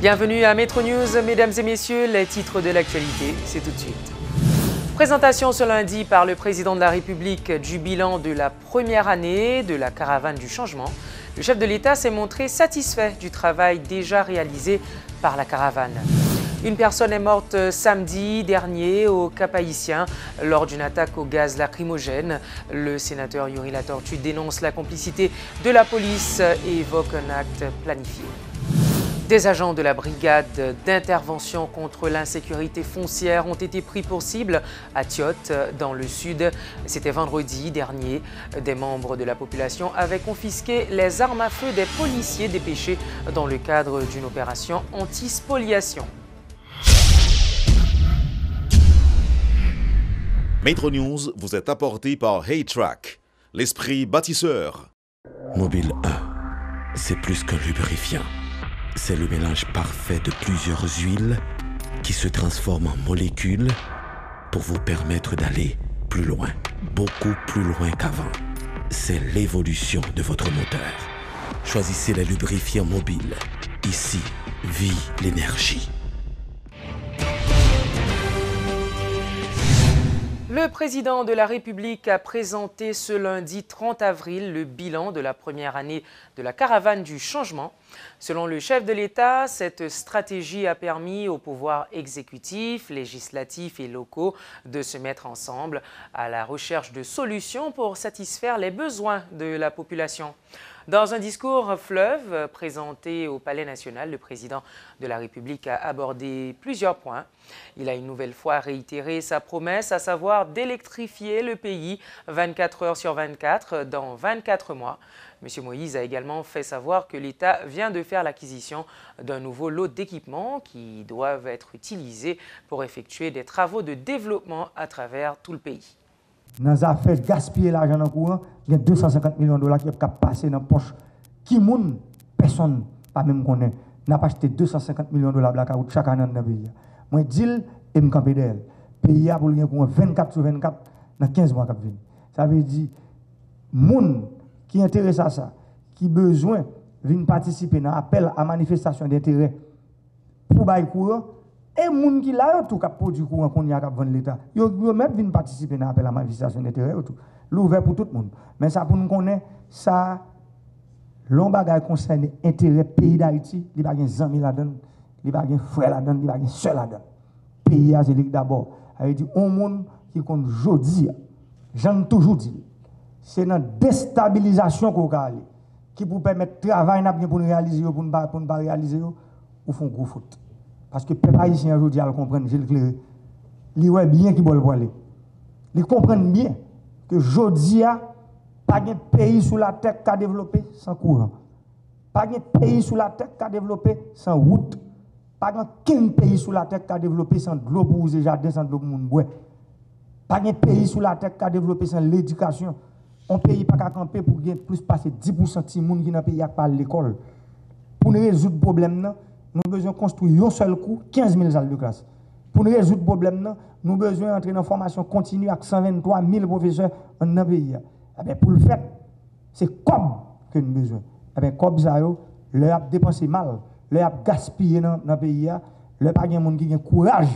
Bienvenue à Metro News, mesdames et messieurs, les titres de l'actualité, c'est tout de suite. Présentation ce lundi par le président de la République du bilan de la première année de la caravane du changement. Le chef de l'État s'est montré satisfait du travail déjà réalisé par la caravane. Une personne est morte samedi dernier au Cap-Haïtien lors d'une attaque au gaz lacrymogène. Le sénateur Yuri Latortue dénonce la complicité de la police et évoque un acte planifié. Des agents de la brigade d'intervention contre l'insécurité foncière ont été pris pour cible à Tiote, dans le sud. C'était vendredi dernier. Des membres de la population avaient confisqué les armes à feu des policiers dépêchés dans le cadre d'une opération anti-spoliation. Metro News vous est apporté par Haytrack, l'esprit bâtisseur. Mobile 1, c'est plus qu'un lubrifiant. C'est le mélange parfait de plusieurs huiles qui se transforment en molécules pour vous permettre d'aller plus loin, beaucoup plus loin qu'avant. C'est l'évolution de votre moteur. Choisissez les lubrifiants mobiles. Ici, vit l'énergie. Le président de la République a présenté ce lundi 30 avril le bilan de la première année de la caravane du changement. Selon le chef de l'État, cette stratégie a permis aux pouvoirs exécutifs, législatifs et locaux de se mettre ensemble à la recherche de solutions pour satisfaire les besoins de la population. Dans un discours fleuve présenté au Palais national, le président de la République a abordé plusieurs points. Il a une nouvelle fois réitéré sa promesse, à savoir d'électrifier le pays 24 heures sur 24 dans 24 mois. M. Moïse a également fait savoir que l'État vient de faire l'acquisition d'un nouveau lot d'équipements qui doivent être utilisés pour effectuer des travaux de développement à travers tout le pays. Dans les affaires gaspiller l'argent dans le courant, il y a 250 millions de dollars qui peuvent passer dans la poche. Qui moun, personne, pas même connaît, n'a pas acheté 250 millions de dollars de la carotte chaque année dans le pays. Moi, je dis, et je campe d'elle. Le pays a pour le courant 24 sur 24 dans 15 mois qui viennent. Ça veut dire, moun qui intéresse à ça, qui besoin de participer dans l'appel à manifestation d'intérêt pour bailler courant, et les gens qui là tout cap produit courant qu'on y a vendre l'état yo même viennent participer dans l'appel à manifestation d'intérêt tout l'ouvert pour tout le monde mais ça pour nous connaître ça l'on bagage concerne intérêt pays d'Haïti il pas gain zami là-dedans il pas gain frère là-dedans il pas gain sœur là-dedans pays a c'est d'abord a dit un monde qui compte jodi j'en toujours dit c'est dans déstabilisation qu'on va aller qui pour permettre travail n'a bien pour nous réaliser pour ne pas réaliser ou font gros faute. Parce que les peuple haïtien aujourd'hui à le comprendre, j'ai le clair. Ils voient bien qui veulent aller. Ils comprennent bien que aujourd'hui pas de pays sous la terre qui a développé sans courant. Pas de pays sous la terre qui a développé sans route. Pas de pays sous la terre qui a développé sans de l'eau pour user jardin, sans de l'eau pour moun boire. Pas de pays sous la terre qui a développé sans l'éducation. Un pays pas qu'à camper pour gagner plus passer 10% de monde qui dans pays à pas l'école. Pour nous résoudre le problème nous avons besoin de construire un seul coup 15 000 salles de classe. Pour nous résoudre le problème, nous avons besoin d'entrer dans la formation continue avec 123 000 professeurs dans le pays. Pour le faire, c'est comme que nous avons besoin. Comme ça, leur a dépensé mal, leur a gaspillé dans le pays, leur pas de monde qui a courage,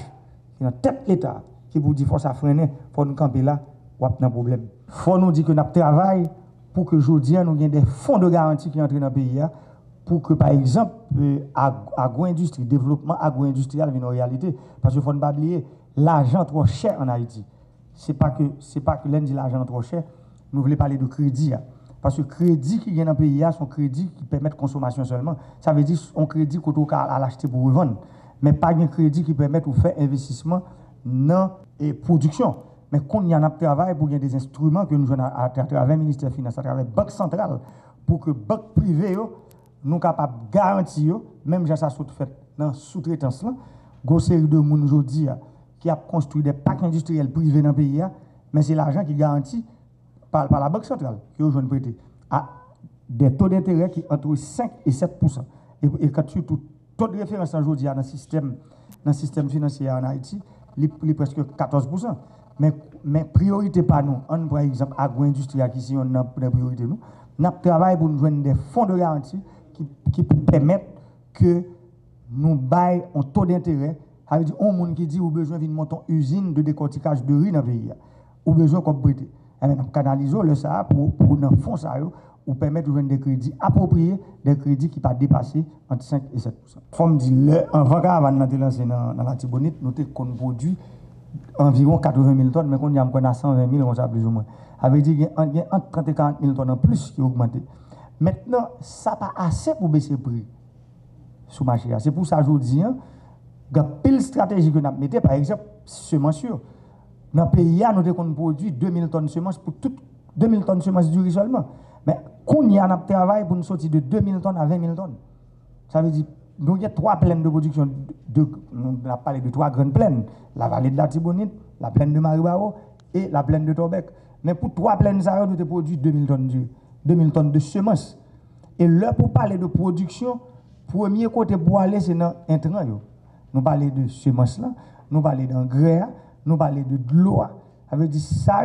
qui a tête l'État, qui vous dit qu'il faut ça freiner, il faut nous camper là, ou avoir un problème. Il faut nous dire que nous travaillons pour que aujourd'hui, nous ayons des fonds de garantie qui entrent dans le pays. Pour que, par exemple, agro-industrie, développement agro-industriel vienne en réalité. Parce qu'il ne faut pas oublier, l'argent trop cher en Haïti. Ce n'est pas que l'on dit l'argent trop cher, nous voulons parler de crédit. Parce que le crédit qui vient dans le pays, c'est un crédit qui permet de consommation seulement. Ça veut dire un crédit qu'on a l'acheter pour revendre. Mais pas un crédit qui permet de faire investissement dans la production. Mais quand il y a un travail pour des instruments que nous avons à travers le ministère des Finances, à travers la Banque centrale, pour que les banques privées nous sommes capables de garantir, même si ça a fait dans la sous-traitance, une série de gens aujourd'hui qui a construit des parcs industriels privés dans le pays, mais c'est l'argent qui est garanti par la Banque centrale, qui est prêté à des taux d'intérêt qui entre 5 et 7%. Et quand tu tout taux de référence aujourd'hui dans le système financier en Haïti, il est presque 14%. Mais priorité pas nous. On, par exemple, agro-industrie, qui on a des priorités nous. Nous travaillons pour nous joindre des fonds de garantie qui permettent que nous baillons un taux d'intérêt. Ça veut dire, on monde qui dit, ou besoin d'une monter une usine de décortiquage de riz dans le pays. Ou besoin qu'on prête. Et maintenant, canaliser le ça pour dans le fond ça, ou permettre de des crédits appropriés, des crédits qui ne pas dépasser entre 5 et 7%. Comme dit, avant qu'on ait lancé dans la Tibonite, nous avons produit environ 80 000 tonnes, mais qu'on a encore 120 000, on sait plus ou moins. Ça veut dire qu'il y a entre 30 et 40 000 tonnes en plus qui ont augmenté. Maintenant, ça n'a pas assez pour baisser le prix sur le marché. C'est pour ça que je dis, il y a pile stratégie que nous avons mis, par exemple, semences. Dans le pays, nous avons produit 2000 tonnes de semences pour toutes 2000 tonnes de semences du riz seulement. Mais quand il y a un travail pour nous sortir de 2000 tonnes à 20 000 tonnes, ça veut dire nous avons 3 plaines de production. On a parlé de 3 grandes plaines. La vallée de la Tibonite, la plaine de Maribao et la plaine de Torbec. Mais pour 3 plaines, nous avons produit 2000 tonnes de semences. Et là, pour parler de production, premier côté pour aller, c'est dans l'intrant. Nous parlons de semences, nous parlons d'engrais, nous parlons de l'eau. Ça veut dire ça,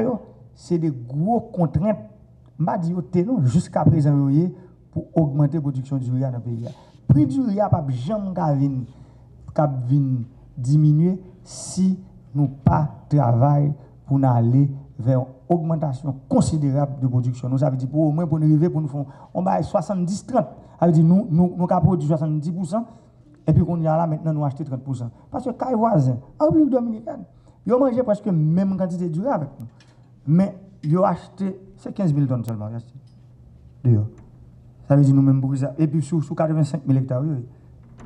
c'est des gros contraintes, jusqu'à présent, pour augmenter la production du riz dans le pays. Le prix du riz n'a pas jamais diminuer si nous pas travaillons pour aller vers une augmentation considérable de production. Nous avons dit pour au moins pour nous arriver pour nous faire on va 70-30. Ça veut dire nous avons produit 70% et puis qu'on y a là maintenant nous acheter 30%. Parce que les voisins en République dominicaine, ils ont mangé presque même quantité de riz avec nous. Mais ils ont acheté c'est 15 000 tonnes seulement. D'ailleurs. Ça veut dire nous-mêmes pour ça. Et puis sur 85 000 hectares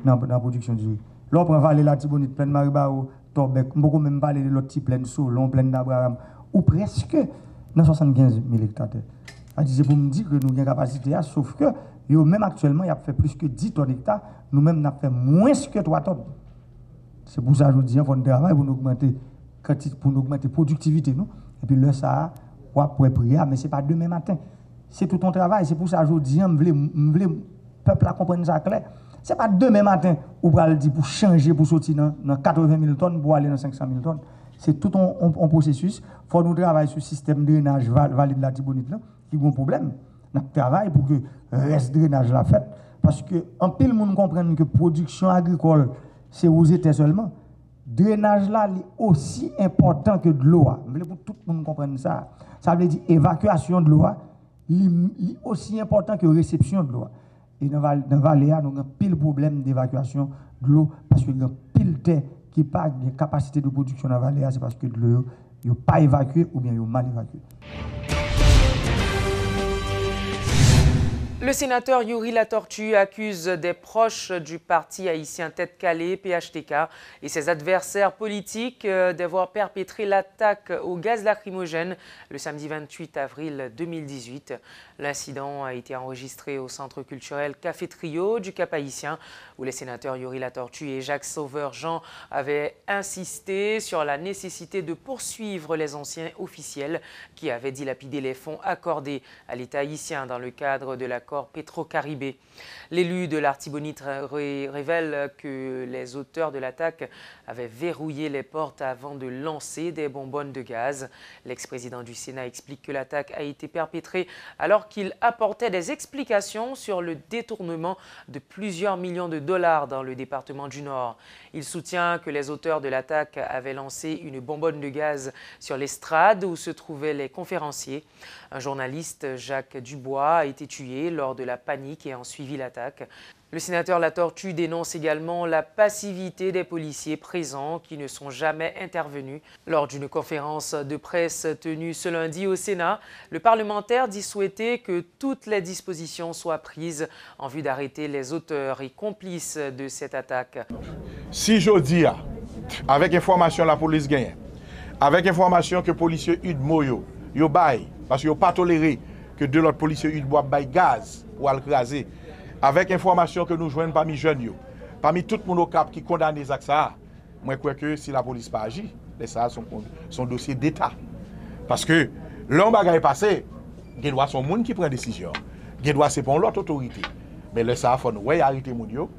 dans la production du riz. Là, on prend Vallée la Tibonite, pleine Maribao, Torbec, on peut même parler de l'autre type, pleine Solon, pleine d'Abraham, ou presque dans 75 000 hectares. C'est pour me dire que nous avons une capacité, sauf que même actuellement, il a fait plus que 10 tonnes d'hectares, nous-mêmes, nous avons fait moins que 3 tonnes. C'est pour ça que je dis qu'il faut travailler pour nous augmenter la productivité. Nous. Et puis là, ça, on pourrait prier, mais ce n'est pas demain matin. C'est tout ton travail. C'est pour ça que je dis, le peuple a compris ça clair. Ce n'est pas demain matin où on dire pour changer, pour sortir dans 80 000 tonnes, pour aller dans 500 000 tonnes. C'est tout un processus. Il faut nous travailler sur le système de drainage vallée de la Tibonite, qui a un problème. Nous travaillons pour que le reste de drainage la fait. Parce que en pile, monde comprend que la production agricole, c'est aux États seulement. Le drainage là est aussi important que de l'eau. Je veux pour tout le monde comprendre ça. Ça veut dire évacuation de l'eau est aussi important que réception de l'eau. Et dans la vallée, nous avons pile problème d'évacuation de l'eau parce que nous avons pile terre qui n'a pas de capacité de production dans la vallée, c'est parce que de l'eau n'est pas évacuée ou bien mal évacuée. Le sénateur Yuri Latortue accuse des proches du parti haïtien Tête Calée, PHTK, et ses adversaires politiques d'avoir perpétré l'attaque au gaz lacrymogène le samedi 28 avril 2018. L'incident a été enregistré au centre culturel Café Trio du Cap-Haïtien, où les sénateurs Yuri Latortue et Jacques Sauveur-Jean avaient insisté sur la nécessité de poursuivre les anciens officiels qui avaient dilapidé les fonds accordés à l'État haïtien dans le cadre de l'accord Petro-Caribé. L'élu de l'Artibonite révèle que les auteurs de l'attaque avaient verrouillé les portes avant de lancer des bonbonnes de gaz. L'ex-président du Sénat explique que l'attaque a été perpétrée alors qu'il apportait des explications sur le détournement de plusieurs millions de dollars dans le département du Nord. Il soutient que les auteurs de l'attaque avaient lancé une bonbonne de gaz sur l'estrade où se trouvaient les conférenciers. Un journaliste, Jacques Dubois, a été tué lors de la panique et a suivi l'attaque. Le sénateur Latortue dénonce également la passivité des policiers présents qui ne sont jamais intervenus. Lors d'une conférence de presse tenue ce lundi au Sénat, le parlementaire dit souhaiter que toutes les dispositions soient prises en vue d'arrêter les auteurs et complices de cette attaque. Si je dis, avec information la police gagne, avec information que les policiers ont moyo, yo bail, parce qu'ils n'ont pas toléré que de l'autre policiers ont boire bail gaz pour le craser. Avec information que nous jouons parmi les jeunes, parmi tout le monde au cap qui condamne les actes, moi je crois que si la police pas agit, ça son dossier d'État. Parce que l'homme est passé, il doit son monde qui prend décision. Il doit c'est pour l'autre autorité. Mais le ça faut nous arrêter mon yo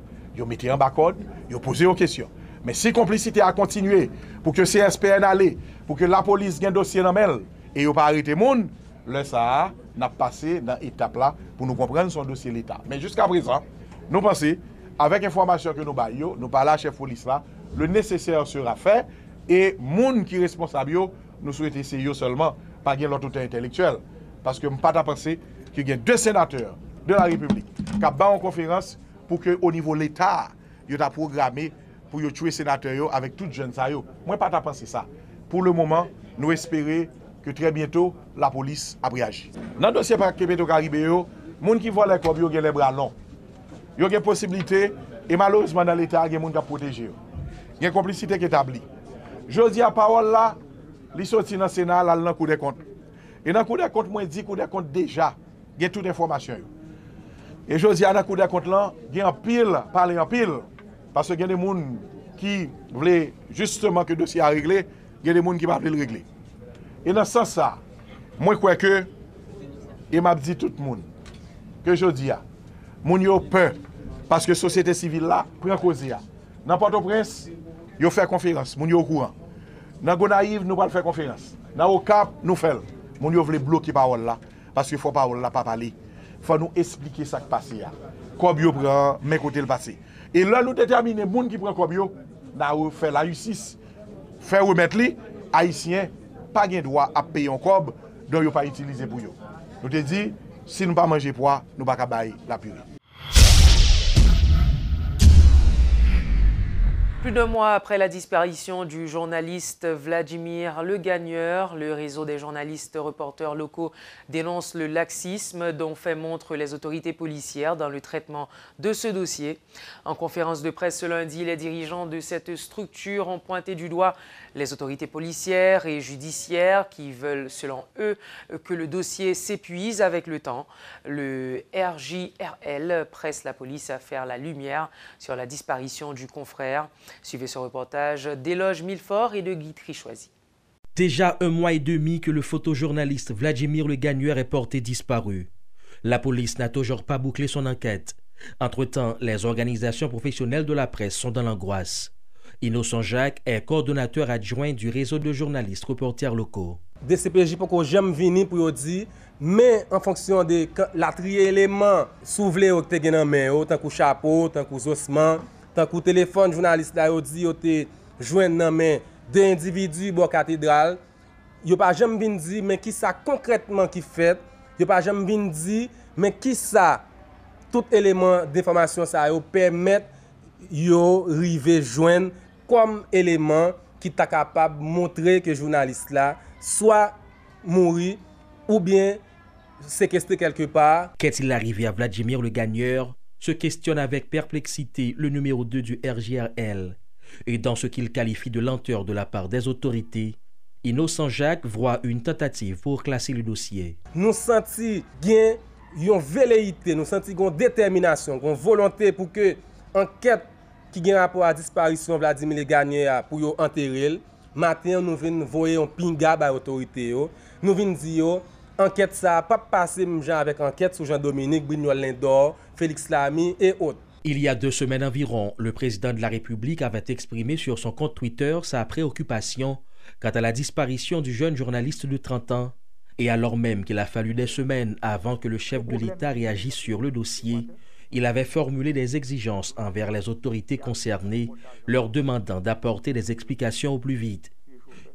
mettez en bas code, yo poser aux questions. Mais si complicité a continué pour que CSPN allait, pour que la police gagne dossier dans elle et yo pas arrêter monde, le ça n'a passé dans l'étape là pour nous comprendre son dossier l'État. Mais jusqu'à présent, nous pensons avec information que nous baillons, nous parlons à chef police là, le nécessaire sera fait et moun qui responsable nous souhaitons essayer seulement pas gagner l'autorité intellectuelle parce que je ne peux pas penser qu'il y a 2 sénateurs de la République qui ont en conférence pour que au niveau de l'État, ils ont programmé pour tuer sénateurs avec toutes jeunes ça yo. Moi pas penser ça. Pour le moment, nous espérons que très bientôt la police a réagi. Dans le dossier par Petro-Caraïbes, les gens qui volent les cob, ils ont les bras longs. Ils ont des possibilités et malheureusement dans l'État, il y a des gens qui protégé. Il y a une complicité qui est établie. Je dis à parole là, ils sont sortis dans le Sénat, là, dans le coup des comptes. Et dans le coup des comptes, moi, je dis coup des comptes déjà, il y a toute information. Et je dis à dans le coup des comptes là, il y a un pile, parler en pile, parce qu'il y a des gens qui voulaient justement que le dossier a réglé, il y a des gens qui ne veulent pas le régler. Et dans ce sens-là, moi, je crois que, et m'a dit tout le monde, que je dis, moun yo peur, parce que la société civile là, prend cause. Dans Port-au-Prince, yo fait conférence, moun yo au courant. Dans Gonaïve, nous pas faire conférence. Dans Okap, nous faisons. Moun yo veut bloquer parole là, parce qu'il faut parole là pas parler. Il faut nous expliquer ça qui passe là. Comme yo prend, mais côté le passé. Et là, nous déterminer moun qui prend comme yo, nous fait la justice, faire remettre li, haïtien, pas de droit à payer un cob, donc yo pas utiliser pour yo. Nous te dit, si nous pas manger poids, nous pas bailler la purée. Plus d'un mois après la disparition du journaliste Vladimir Le Gagneur, le réseau des journalistes reporters locaux dénonce le laxisme dont fait montre les autorités policières dans le traitement de ce dossier. En conférence de presse ce lundi, les dirigeants de cette structure ont pointé du doigt les autorités policières et judiciaires qui veulent, selon eux, que le dossier s'épuise avec le temps. Le RJRL presse la police à faire la lumière sur la disparition du confrère. Suivez ce reportage d'Éloge Millefort et de Guy Trichoisy. Déjà 1 mois et demi que le photojournaliste Vladimir Le Gagneur est porté disparu. La police n'a toujours pas bouclé son enquête. Entre-temps, les organisations professionnelles de la presse sont dans l'angoisse. Innocent Jacques est coordonnateur adjoint du réseau de journalistes reporters locaux. DCPJ pour que j'aime venir pour dire, mais en fonction de la trier éléments, souvler au te gen main, tant que chapeau, tant que ossements, tant que téléphone journaliste là dit yo te joindre dans main deux individus bon cathédrale, yo pas jamais vinn dire mais qui ça concrètement qui fait, yo pas jamais vinn dire mais qui ça tout élément d'information ça yo permettre yo river joindre comme élément qui t'a capable montrer que journaliste là soit mourir ou bien séquestré quelque part. Qu'est-il arrivé à Vladimir Le Gagneur? Se questionne avec perplexité le numéro 2 du RJRL. Et dans ce qu'il qualifie de lenteur de la part des autorités, Innocent Jacques voit une tentative pour classer le dossier. Nous sentons bien une velléité, nous sentons une détermination, une volonté pour que l'enquête qui a rapport à la disparition de Vladimir Le Gagneur pour enterrer. Matin, nous venons voir un pinga par l'autorité. Nous venons dire enquête ça pas passer avec enquête sur Jean-Dominique Brignol Lindor, Félix Lamy et autres. Il y a 2 semaines environ, le président de la République avait exprimé sur son compte Twitter sa préoccupation quant à la disparition du jeune journaliste de 30 ans. Et alors même qu'il a fallu des semaines avant que le chef de l'État réagisse sur le dossier, il avait formulé des exigences envers les autorités concernées, leur demandant d'apporter des explications au plus vite.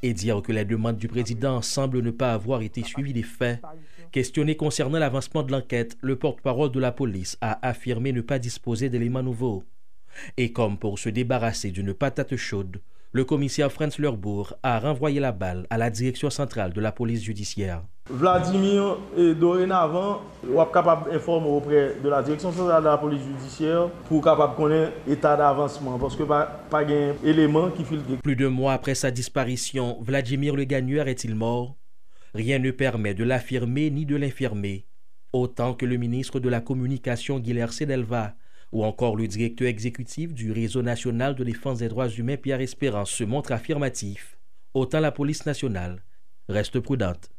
Et dire que les demandes du président semblent ne pas avoir été suivies des faits. Questionné concernant l'avancement de l'enquête, le porte-parole de la police a affirmé ne pas disposer d'éléments nouveaux. Et comme pour se débarrasser d'une patate chaude, le commissaire Franz Lerbourg a renvoyé la balle à la direction centrale de la police judiciaire. Vladimir, dorénavant, est capable d'informer auprès de la direction centrale de la police judiciaire pour capable connaître l'état d'avancement parce que pas d'éléments qui filtrent. Plus de mois après sa disparition, Vladimir Le Gagneur est-il mort? Rien ne permet de l'affirmer ni de l'infirmer. Autant que le ministre de la Communication Guilherme Sedelva ou encore le directeur exécutif du Réseau national de défense des droits humains Pierre Espérance se montrent affirmatifs, autant la police nationale reste prudente.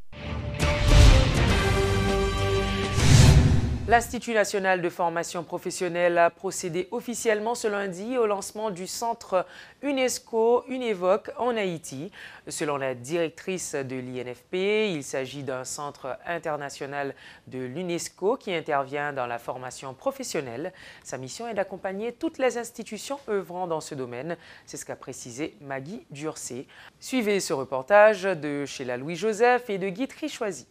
L'Institut national de formation professionnelle a procédé officiellement ce lundi au lancement du centre UNESCO Unevoc en Haïti. Selon la directrice de l'INFP, il s'agit d'un centre international de l'UNESCO qui intervient dans la formation professionnelle. Sa mission est d'accompagner toutes les institutions œuvrant dans ce domaine. C'est ce qu'a précisé Maggie Durcé. Suivez ce reportage de Sheila Louis-Joseph et de Guy Trichoisy.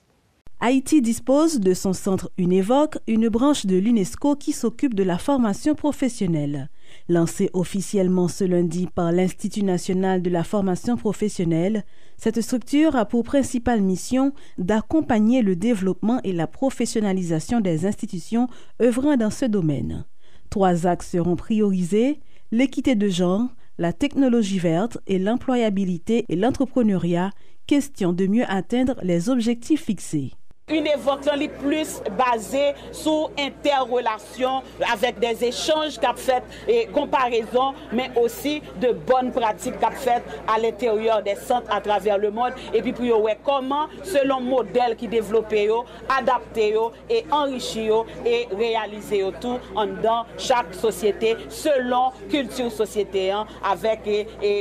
Haïti dispose de son centre Unevoc, une branche de l'UNESCO qui s'occupe de la formation professionnelle. Lancé officiellement ce lundi par l'Institut national de la formation professionnelle, cette structure a pour principale mission d'accompagner le développement et la professionnalisation des institutions œuvrant dans ce domaine. 3 axes seront priorisés: l'équité de genre, la technologie verte et l'employabilité et l'entrepreneuriat, question de mieux atteindre les objectifs fixés. Unevoc est plus basé sur interrelation avec des échanges qu'a fait et comparaison, mais aussi de bonnes pratiques qu'a fait à l'intérieur des centres à travers le monde. Et puis pour voir comment, selon modèle qui développé, adapté et enrichi et réalisé tout dans chaque société, selon culture société, avec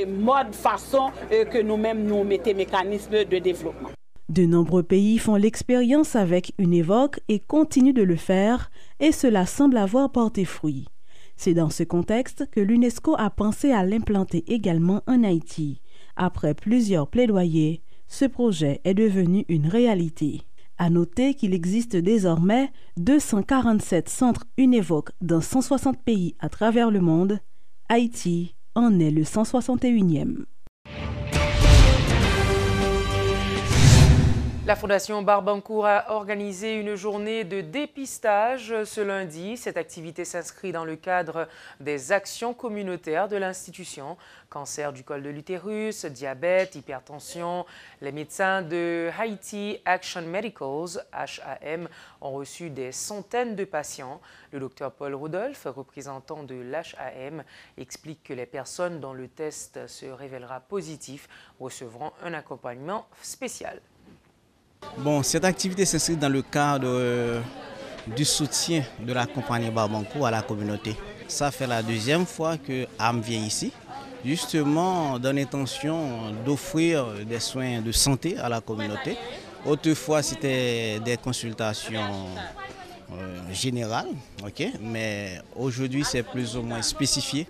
mode façon que nous-mêmes nous mettons mécanismes de développement. De nombreux pays font l'expérience avec Unevoc et continuent de le faire, et cela semble avoir porté fruit. C'est dans ce contexte que l'UNESCO a pensé à l'implanter également en Haïti. Après plusieurs plaidoyers, ce projet est devenu une réalité. À noter qu'il existe désormais 247 centres Unevoc dans 160 pays à travers le monde. Haïti en est le 161e. La Fondation Barbancourt a organisé une journée de dépistage ce lundi. Cette activité s'inscrit dans le cadre des actions communautaires de l'institution. Cancer du col de l'utérus, diabète, hypertension. Les médecins de Haiti Action Medicals, HAM, ont reçu des centaines de patients. Le docteur Paul Rodolphe, représentant de l'HAM, explique que les personnes dont le test se révélera positif recevront un accompagnement spécial. Bon, cette activité s'inscrit dans le cadre du soutien de la compagnie Barbancourt à la communauté. Ça fait la 2e fois que AM vient ici, justement dans l'intention d'offrir des soins de santé à la communauté. Autrefois, c'était des consultations générales, mais aujourd'hui, c'est plus ou moins spécifié.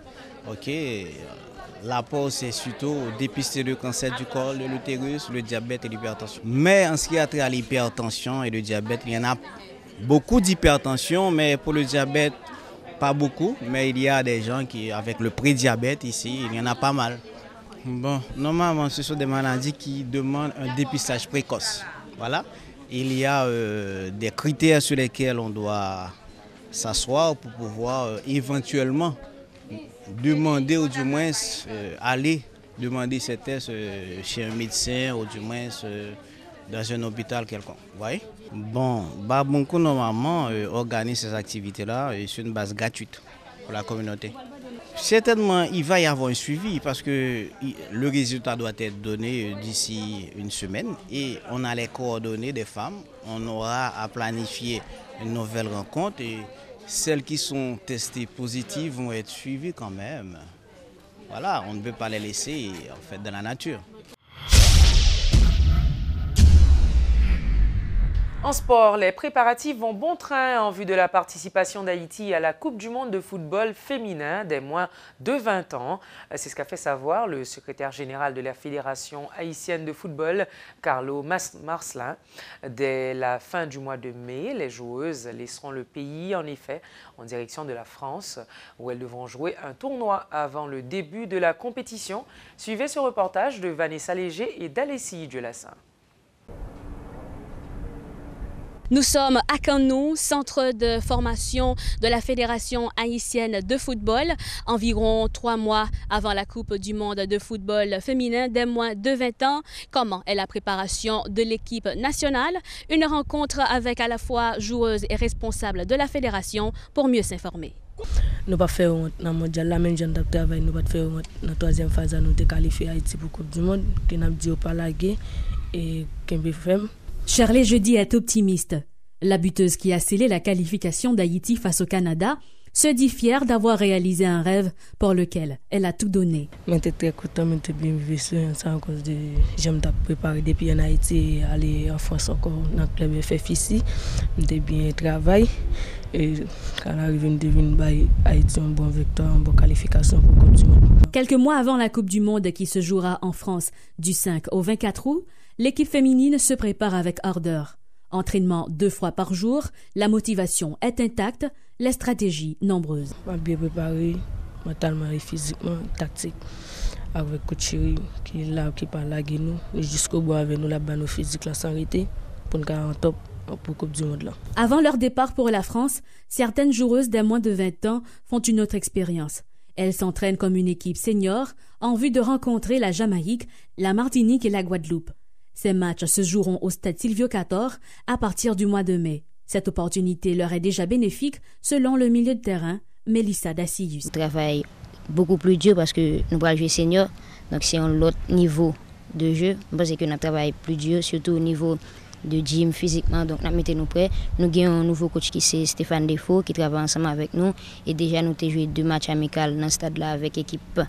L'apport, c'est surtout dépister le cancer du col, de l'utérus, le diabète et l'hypertension. Mais en ce qui a trait à l'hypertension et le diabète, il y en a beaucoup d'hypertension, mais pour le diabète, pas beaucoup. Mais il y a des gens qui, avec le prédiabète ici, il y en a pas mal. Bon, normalement, ce sont des maladies qui demandent un dépistage précoce. Voilà. Il y a des critères sur lesquels on doit s'asseoir pour pouvoir éventuellement demander ou du moins aller demander ces tests chez un médecin ou du moins dans un hôpital quelconque. Voyez? Bon, Barbancourt normalement organise ces activités-là sur une base gratuite pour la communauté. Certainement, il va y avoir un suivi parce que le résultat doit être donné d'ici une semaine et on a les coordonnées des femmes. On aura à planifier une nouvelle rencontre et celles qui sont testées positives vont être suivies quand même. Voilà, on ne peut pas les laisser dans la nature. En sport, les préparatifs vont bon train en vue de la participation d'Haïti à la Coupe du monde de football féminin des moins de 20 ans. C'est ce qu'a fait savoir le secrétaire général de la Fédération haïtienne de football, Carlo Marcelin. Dès la fin du mois de mai, les joueuses laisseront le pays, en effet, en direction de la France, où elles devront jouer un tournoi avant le début de la compétition. Suivez ce reportage de Vanessa Léger et d'Alessie Dielassin. Nous sommes à Canou, centre de formation de la Fédération haïtienne de football, environ 3 mois avant la Coupe du monde de football féminin des moins de 20 ans. Comment est la préparation de l'équipe nationale? Une rencontre avec à la fois joueuses et responsables de la fédération pour mieux s'informer. Nous pas faire dans le mondial, la même genre de travail, nous pas faire dans la 3e phase, nous te qualifier Haïti pour la Coupe du monde, qui n'a dit pas la guerre et qui fait. Charlie Jeudi est optimiste. La buteuse qui a scellé la qualification d'Haïti face au Canada se dit fière d'avoir réalisé un rêve pour lequel elle a tout donné. J'étais très content, j'étais bien vivre ça à cause de j'aime préparer depuis en Haïti et aller en France encore dans le club FF ici. J'étais bien travaillé et quand l'arrivée de devine Haïti un bon victoire, une bonne qualification pour la Coupe du Monde. Quelques mois avant la Coupe du Monde qui se jouera en France du 5 au 24 août, l'équipe féminine se prépare avec ardeur. Entraînement 2 fois par jour, la motivation est intacte, les stratégies nombreuses. Je suis bien préparé, mentalement et physiquement, tactique, avec coach Chéri qui est là, qui parle avec nous, jusqu'au bout avec nous, là-bas, nos physiques, la santé, pour nous garder en top pour la Coupe du Monde. Là. Avant leur départ pour la France, certaines joueuses des moins de 20 ans font une autre expérience. Elles s'entraînent comme une équipe senior en vue de rencontrer la Jamaïque, la Martinique et la Guadeloupe. Ces matchs se joueront au stade Silvio Cator à partir du mois de mai. Cette opportunité leur est déjà bénéfique selon le milieu de terrain, Mélissa Dacius. On travaille beaucoup plus dur parce que nous allons jouer senior, donc c'est un autre niveau de jeu. Parce que nous travaillons plus dur, surtout au niveau de gym physiquement, donc nous mettons nous prêts. Nous avons un nouveau coach qui c'est Stéphane Defaux qui travaille ensemble avec nous et déjà nous avons joué 2 matchs amicaux dans ce stade-là avec l'équipe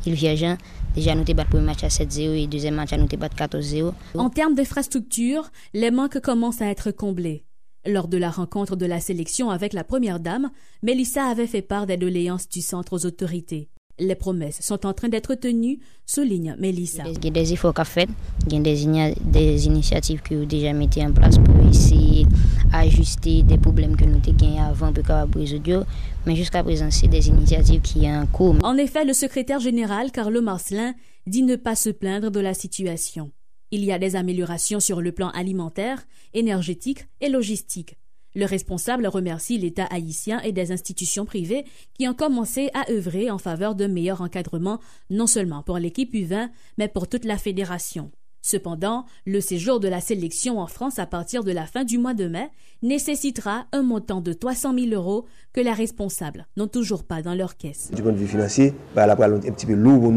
Ilviajan. Déjà, nous avons battu le premier match à 7-0 et le deuxième match, nous avons battu 14-0. En termes d'infrastructure, les manques commencent à être comblés. Lors de la rencontre de la sélection avec la première dame, Mélissa avait fait part des doléances du centre aux autorités. Les promesses sont en train d'être tenues, souligne Mélissa. Il y a des efforts qu'a fait, il y a des initiatives que vous déjà mettez en place pour essayer d'ajuster des problèmes que nous avons gagnés avant pour résoudre. Mais jusqu'à présent, c'est des initiatives qui sont en cours. En effet, le secrétaire général, Carlo Marcelin, dit ne pas se plaindre de la situation. Il y a des améliorations sur le plan alimentaire, énergétique et logistique. Le responsable remercie l'État haïtien et des institutions privées qui ont commencé à œuvrer en faveur d'un meilleur encadrement, non seulement pour l'équipe U20, mais pour toute la fédération. Cependant, le séjour de la sélection en France à partir de la fin du mois de mai nécessitera un montant de 300 000 € que les responsables n'ont toujours pas dans leur caisse. Du point de vue financier, la prend un petit peu lourd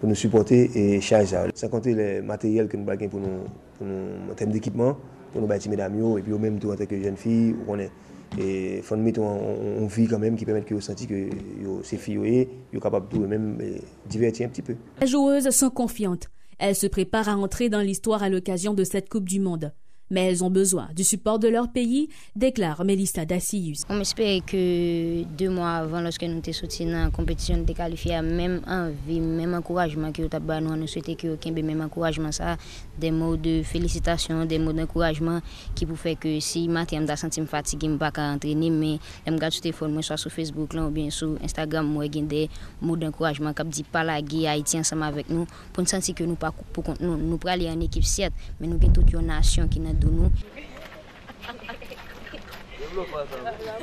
pour nous supporter et charger. Sans compter les matériels que nous avons pour nous en termes d'équipement, pour nous bâtir mesdames et puis même en tant que jeunes filles, on est et faut mettre en vie quand même qui permet que sentir que ces filles sont capables de même divertir un petit peu. Les joueuses sont confiantes. Elles se préparent à entrer dans l'histoire à l'occasion de cette Coupe du Monde. Mais elles ont besoin du support de leur pays, déclare Mélissa Dacius. On espère que 2 mois avant, lorsque nous étions sortis dans la compétition, nous qualifiés, même envie, même encouragement que nous souhaitons que nous même encouragement, ça, des mots de félicitations, des mots d'encouragement qui pour faire que si matin je me sens fatigué, je ne peux pas entraîner, mais je me garde téléphone, soit sur Facebook là, ou bien sur Instagram, moi j'ai des mots d'encouragement qui disent pas la guerre Haïti ensemble avec nous, pour nous sentir que nous pas pour nous pour aller en équipe certes, mais nous avons toute une nation qui de nous.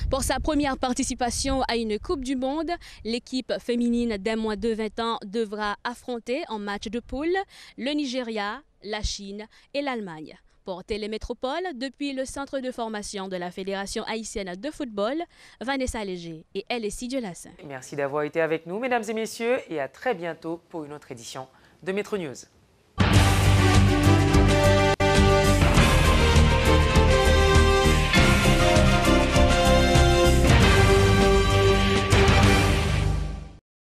Pour sa première participation à une Coupe du Monde, l'équipe féminine des moins de 20 ans devra affronter en match de poule le Nigeria, la Chine et l'Allemagne. Pour Télémétropole, depuis le centre de formation de la Fédération haïtienne de football, Vanessa Léger et LSI Diolassin. Merci d'avoir été avec nous, mesdames et messieurs, et à très bientôt pour une autre édition de Métro News.